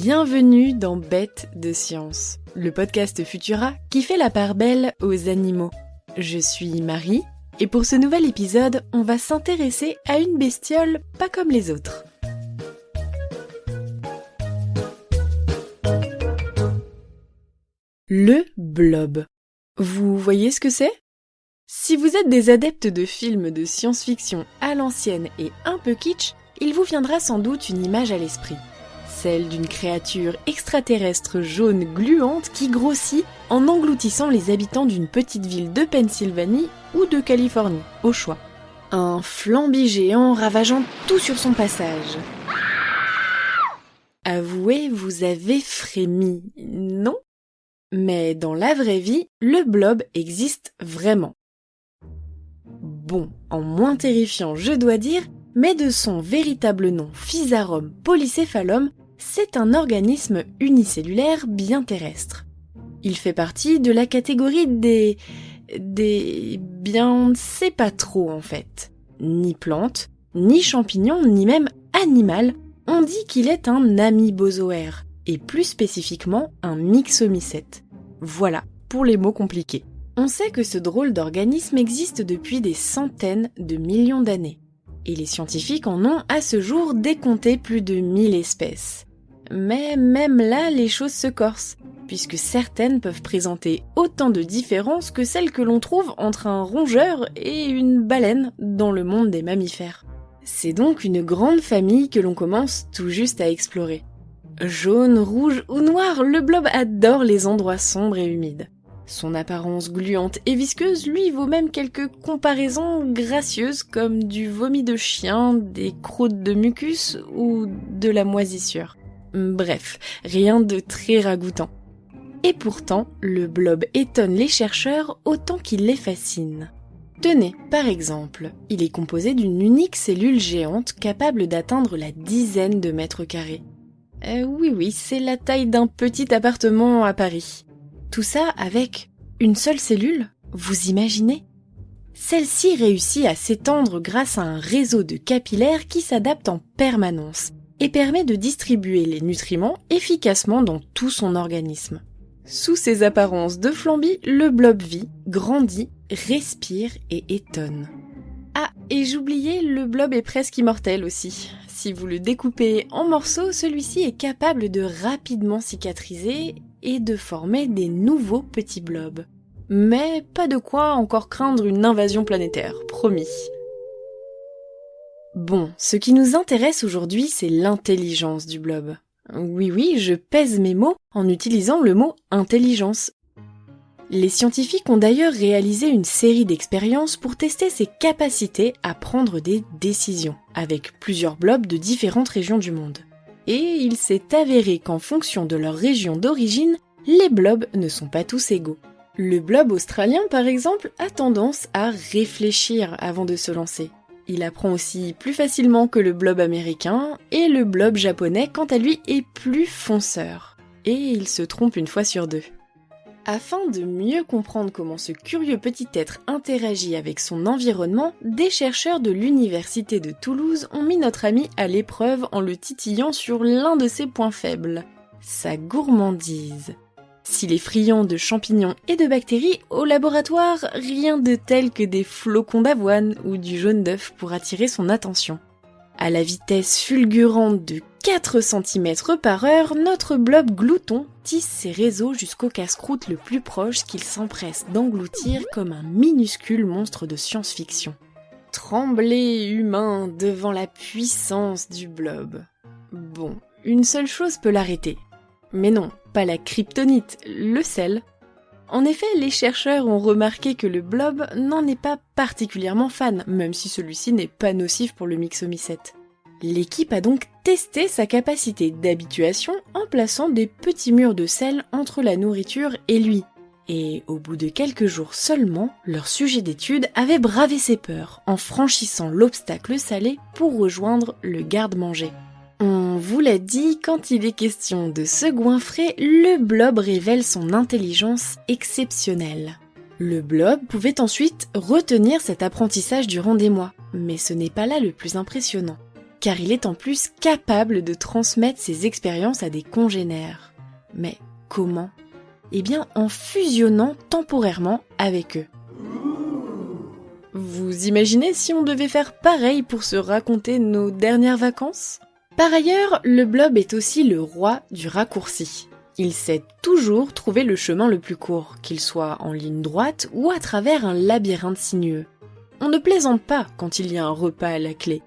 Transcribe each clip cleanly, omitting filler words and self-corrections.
Bienvenue dans Bête de Science, le podcast Futura qui fait la part belle aux animaux. Je suis Marie, et pour ce nouvel épisode, on va s'intéresser à une bestiole pas comme les autres. Le blob. Vous voyez ce que c'est ? Si vous êtes des adeptes de films de science-fiction à l'ancienne et un peu kitsch, il vous viendra sans doute une image à l'esprit. Celle d'une créature extraterrestre jaune gluante qui grossit en engloutissant les habitants d'une petite ville de Pennsylvanie ou de Californie, au choix. Un flamby géant ravageant tout sur son passage. Avouez, vous avez frémi, non ? Mais dans la vraie vie, le blob existe vraiment. Bon, en moins terrifiant, je dois dire, mais de son véritable nom, Physarum polycéphalum, c'est un organisme unicellulaire bien terrestre. Il fait partie de la catégorie des... bien, on ne sait pas trop en fait. Ni plante, ni champignon, ni même animal, on dit qu'il est un amibozoaire, et plus spécifiquement un myxomycète. Voilà, pour les mots compliqués. On sait que ce drôle d'organisme existe depuis des centaines de millions d'années. Et les scientifiques en ont à ce jour décompté plus de 1000 espèces. Mais même là, les choses se corsent, puisque certaines peuvent présenter autant de différences que celles que l'on trouve entre un rongeur et une baleine dans le monde des mammifères. C'est donc une grande famille que l'on commence tout juste à explorer. Jaune, rouge ou noir, le blob adore les endroits sombres et humides. Son apparence gluante et visqueuse lui vaut même quelques comparaisons gracieuses comme du vomi de chien, des croûtes de mucus ou de la moisissure. Bref, rien de très ragoûtant. Et pourtant, le blob étonne les chercheurs autant qu'il les fascine. Tenez, par exemple, il est composé d'une unique cellule géante capable d'atteindre la dizaine de mètres carrés. Oui, c'est la taille d'un petit appartement à Paris. Tout ça avec une seule cellule, vous imaginez ? Celle-ci réussit à s'étendre grâce à un réseau de capillaires qui s'adapte en permanence et permet de distribuer les nutriments efficacement dans tout son organisme. Sous ses apparences de flamby, le blob vit, grandit, respire et étonne. Ah, et j'oubliais, le blob est presque immortel aussi. Si vous le découpez en morceaux, celui-ci est capable de rapidement cicatriser et de former des nouveaux petits blobs. Mais pas de quoi encore craindre une invasion planétaire, promis. Bon, ce qui nous intéresse aujourd'hui, c'est l'intelligence du blob. Oui, je pèse mes mots en utilisant le mot intelligence. Les scientifiques ont d'ailleurs réalisé une série d'expériences pour tester ses capacités à prendre des décisions, avec plusieurs blobs de différentes régions du monde. Et il s'est avéré qu'en fonction de leur région d'origine, les blobs ne sont pas tous égaux. Le blob australien, par exemple, a tendance à réfléchir avant de se lancer. Il apprend aussi plus facilement que le blob américain, et le blob japonais, quant à lui, est plus fonceur. Et il se trompe une fois sur deux. Afin de mieux comprendre comment ce curieux petit être interagit avec son environnement, des chercheurs de l'université de Toulouse ont mis notre ami à l'épreuve en le titillant sur l'un de ses points faibles, sa gourmandise. S'il est friand de champignons et de bactéries, au laboratoire, rien de tel que des flocons d'avoine ou du jaune d'œuf pour attirer son attention. À la vitesse fulgurante de 4 cm/h, notre blob glouton tisse ses réseaux jusqu'au casse-croûte le plus proche qu'il s'empresse d'engloutir comme un minuscule monstre de science-fiction. Tremblez, humain, devant la puissance du blob. Bon, une seule chose peut l'arrêter. Mais non, pas la kryptonite, le sel. En effet, les chercheurs ont remarqué que le blob n'en est pas particulièrement fan, même si celui-ci n'est pas nocif pour le myxomycète. L'équipe a donc testé sa capacité d'habituation en plaçant des petits murs de sel entre la nourriture et lui. Et au bout de quelques jours seulement, leur sujet d'étude avait bravé ses peurs en franchissant l'obstacle salé pour rejoindre le garde-manger. On vous l'a dit, quand il est question de se goinfrer, le blob révèle son intelligence exceptionnelle. Le blob pouvait ensuite retenir cet apprentissage durant des mois, mais ce n'est pas là le plus impressionnant. car il est en plus capable de transmettre ses expériences à des congénères. Mais comment ? Eh bien en fusionnant temporairement avec eux. Vous imaginez si on devait faire pareil pour se raconter nos dernières vacances ? Par ailleurs, le blob est aussi le roi du raccourci. Il sait toujours trouver le chemin le plus court, qu'il soit en ligne droite ou à travers un labyrinthe sinueux. On ne plaisante pas quand il y a un repas à la clé.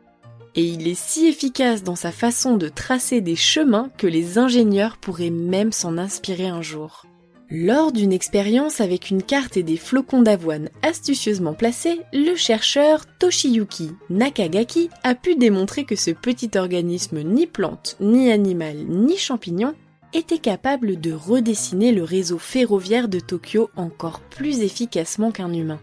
Et il est si efficace dans sa façon de tracer des chemins que les ingénieurs pourraient même s'en inspirer un jour. Lors d'une expérience avec une carte et des flocons d'avoine astucieusement placés, le chercheur Toshiyuki Nakagaki a pu démontrer que ce petit organisme ni plante, ni animal, ni champignon était capable de redessiner le réseau ferroviaire de Tokyo encore plus efficacement qu'un humain.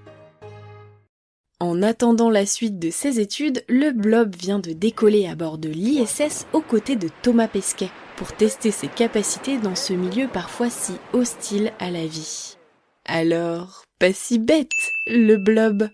En attendant la suite de ses études, le blob vient de décoller à bord de l'ISS aux côtés de Thomas Pesquet pour tester ses capacités dans ce milieu parfois si hostile à la vie. Alors, pas si bête, le blob.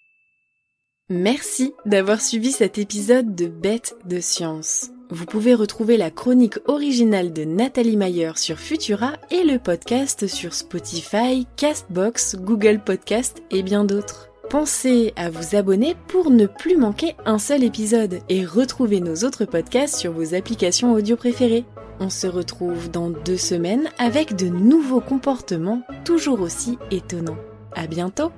Merci d'avoir suivi cet épisode de Bêtes de Science. Vous pouvez retrouver la chronique originale de Nathalie Mayer sur Futura et le podcast sur Spotify, Castbox, Google Podcast et bien d'autres. Pensez à vous abonner pour ne plus manquer un seul épisode et retrouver nos autres podcasts sur vos applications audio préférées. On se retrouve dans 2 semaines avec de nouveaux comportements toujours aussi étonnants. À bientôt!